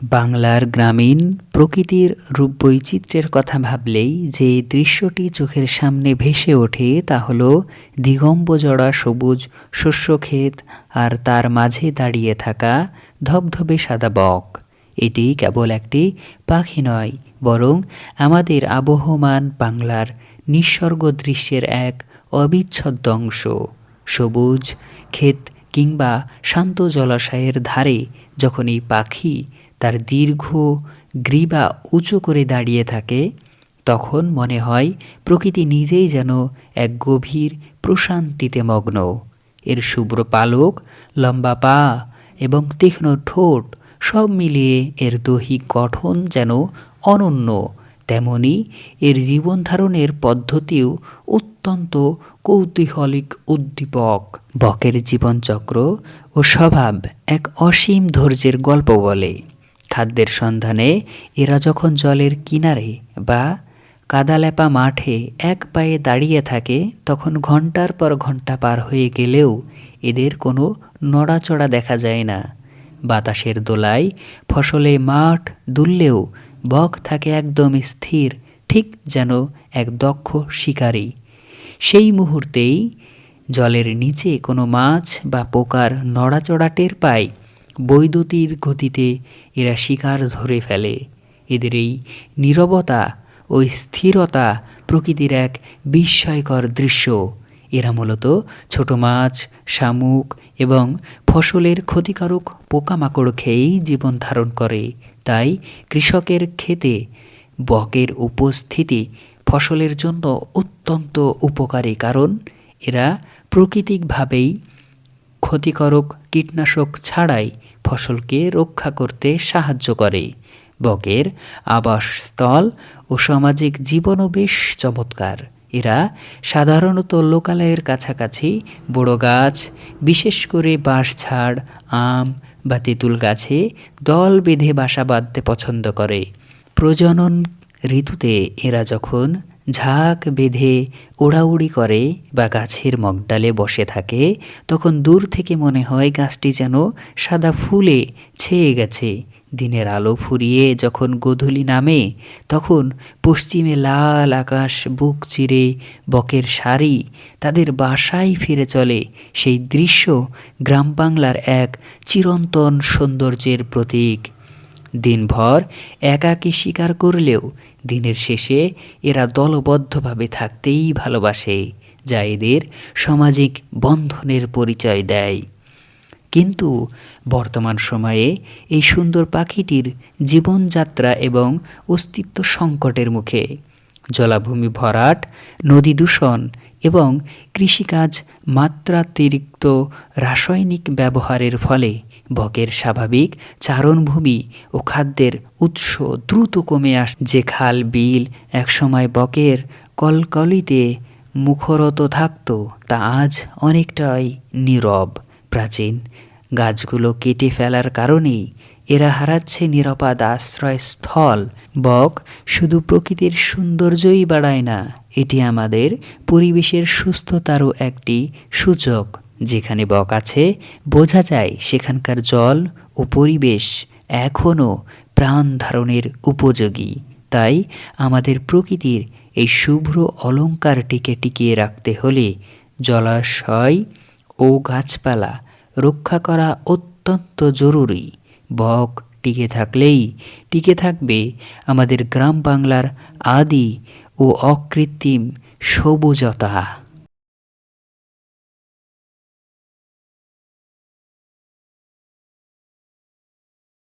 বাংলার গ্রামীণ প্রকৃতির রূপবৈচিত্র্যের কথা ভাবলেই যে দৃশ্যটি চোখের সামনে ভেসে ওঠে তা হলো দিগম্বজড়া সবুজ শস্যক্ষেত আর তার মাঝে দাঁড়িয়ে থাকা ধবধবে সাদা বক। এটি কেবল একটি পাখি নয়, বরং আমাদের আবহমান বাংলার নিঃসর্গ দৃশ্যের এক অবিচ্ছেদ্য অংশ। সবুজ ক্ষেত কিংবা শান্ত জলাশয়ের ধারে যখন এই পাখি তার দীর্ঘ গ্রীবা উঁচু করে দাঁড়িয়ে থাকে, তখন মনে হয় প্রকৃতি নিজেই যেন এক গভীর প্রশান্তিতে মগ্ন। এর শুভ্র পালক, লম্বা পা এবং তীক্ষ্ণ ঠোঁট সব মিলিয়ে এর দৈহিক গঠন যেন অনন্য। তেমনি এর জীবনধারণের পদ্ধতিও অত্যন্ত কৌতূহলিক উদ্দীপক। বকের জীবনচক্র ও স্বভাব এক অসীম ধৈর্যের গল্প বলে। খাদ্যের সন্ধানে এরা যখন জলের কিনারে বা কাদালেপা মাঠে এক পায়ে দাঁড়িয়ে থাকে, তখন ঘন্টার পর ঘন্টা পার হয়ে গেলেও এদের কোনো নড়াচড়া দেখা যায় না। বাতাসের দোলায় ফসলে মাঠ দুললেও বক থাকে একদম স্থির, ঠিক যেন এক দক্ষ শিকারী। সেই মুহূর্তেই জলের নিচে কোনো মাছ বা পোকার নড়াচড়া টের পায়, বৈদ্যুতির গতিতে এরা শিকার ধরে ফেলে। এদের এই নীরবতা ও স্থিরতা প্রকৃতির এক বিস্ময়কর দৃশ্য। এরা মূলত ছোট মাছ, শামুক এবং ফসলের ক্ষতিকারক পোকামাকড় খেয়েই জীবন ধারণ করে। তাই কৃষকের ক্ষেতে বকের উপস্থিতি ফসলের জন্য অত্যন্ত উপকারী, কারণ এরা প্রাকৃতিকভাবেই ক্ষতিকারক কীটনাশক ছাড়াই ফসলকে রক্ষা করতে সাহায্য করে। বকের আবাসস্থল ও সামাজিক জীবনও বেশ চমৎকার। এরা সাধারণত লোকালয়ের কাছাকাছি বড় গাছ, বিশেষ করে বাঁশঝাড়, আম বা তেঁতুল গাছে দল বেঁধে বাসা বাঁধতে পছন্দ করে। প্রজনন ঋতুতে এরা যখন ঝাঁক বেঁধে ওড়াউড়ি করে বা গাছের মগডালে বসে থাকে, তখন দূর থেকে মনে হয় গাছটি যেন সাদা ফুলে ছেয়ে গেছে। দিনের আলো ফুরিয়ে যখন গোধূলি নামে, তখন পশ্চিমে লাল আকাশ বুক চিরে বকের সারি তাদের বাসায় ফিরে চলে। সেই দৃশ্য গ্রাম বাংলার এক চিরন্তন সৌন্দর্যের প্রতীক। দিনভর একাকী শিকার করলেও দিনের শেষে এরা দলবদ্ধভাবে থাকতেই ভালোবাসে, যা এদের সামাজিক বন্ধনের পরিচয় দেয়। কিন্তু বর্তমান সময়ে এই সুন্দর পাখিটির জীবনযাত্রা এবং অস্তিত্ব সংকটের মুখে। জলাভূমি ভরাট, নদী দূষণ এবং কৃষিকাজ মাত্রাতিরিক্ত রাসায়নিক ব্যবহারের ফলে বকের স্বাভাবিক চারণভূমি ও খাদ্যের উৎস দ্রুত কমে আসছে। যে খাল বিল একসময় বকের কলকলিতে মুখরত থাকত, তা আজ অনেকটাই নীরব। প্রাচীন গাছগুলো কেটে ফেলার কারণেই এরা হারাচ্ছে নিরাপদ আশ্রয়স্থল। বক শুধু প্রকৃতির সৌন্দর্যই বাড়ায় না, এটি আমাদের পরিবেশের সুস্থতারও একটি সূচক। যেখানে বক আছে, বোঝা যায় সেখানকার জল ও পরিবেশ এখনও প্রাণ ধারণের উপযোগী। তাই আমাদের প্রকৃতির এই শুভ্র অলঙ্কারটিকে টিকিয়ে রাখতে হলে জলাশয় ও গাছপালা রক্ষা করা অত্যন্ত জরুরি। বক টিকে থাকলেই টিকে থাকবে আমাদের গ্রাম বাংলার আদি ও অকৃত্রিম সবুজতা।